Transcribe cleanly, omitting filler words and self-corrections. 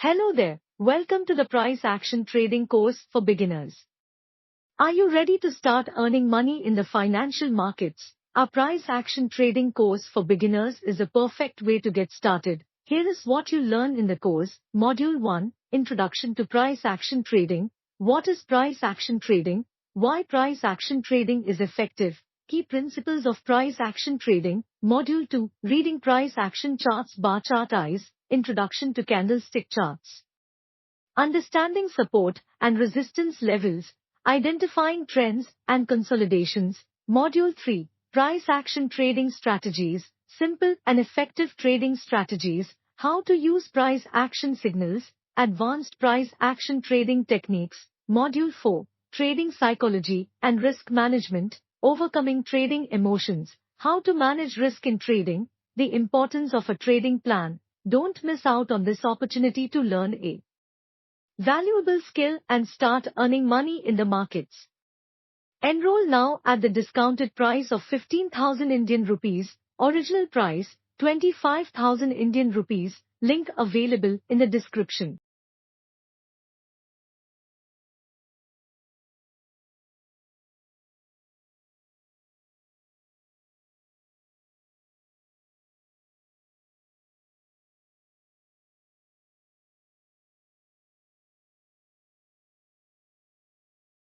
Hello there, welcome to the price action trading course for beginners. Are you ready to start earning money in the financial markets? Our price action trading course for beginners is a perfect way to get started. Here is what you learn in the course. Module 1, Introduction to Price Action Trading. What is price action trading? Why price action trading is effective? Key principles of price action trading. Module 2, Reading Price Action Charts. Bar chart eyes. Introduction to candlestick charts. Understanding support and resistance levels. Identifying trends and consolidations. Module 3, Price Action Trading Strategies. Simple and effective trading strategies. How to use price action signals. Advanced price action trading techniques. Module 4, Trading Psychology and Risk Management. Overcoming trading emotions. How to manage risk in trading. The importance of a trading plan. Don't miss out on this opportunity to learn a valuable skill and start earning money in the markets. Enroll now at the discounted price of 15,000 Indian rupees, original price 25,000 Indian rupees, link available in the description.